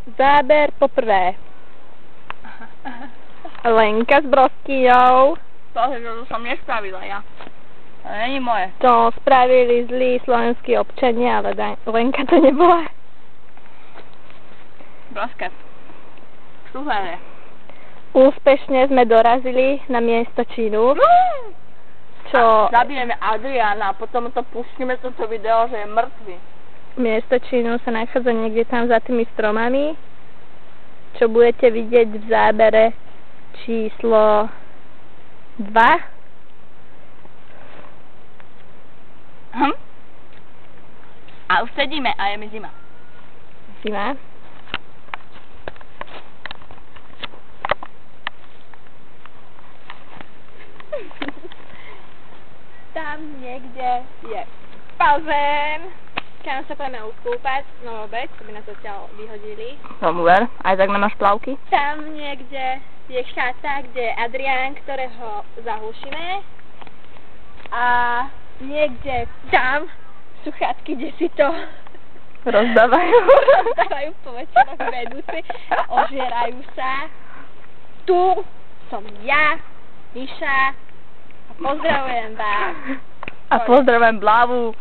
Záber poprvé. Lenka s broskyňou. To som nespravila ja. To není moje. To spravili zlí slovenskí občania, ale Lenka to nebola. Broskev. Super. Úspešne sme dorazili na miesto činu. Čo... Zabijeme Adriana a potom to pustíme toto video, že je mŕtvy. Miesto činu sa nachádza niekde tam za tými stromami, čo budete vidieť v zábere číslo 2. A už sedíme a je mi zima. Zima. Tam niekde je bazén, kam sa poďme uskúpať, no vôbec, to by nás odtiaľ vyhodili. Tomu ver, aj tak nemáš plavky? Tam niekde je chata, kde je Adrián, ktorého zahlušíme. A niekde tam sú chatky, kde si to Rozdávajú. rozdávajú po večeroch vedúci, ožierajú sa. Tu som ja, Miša, a pozdravujem vás. A pozdravujem Blavu.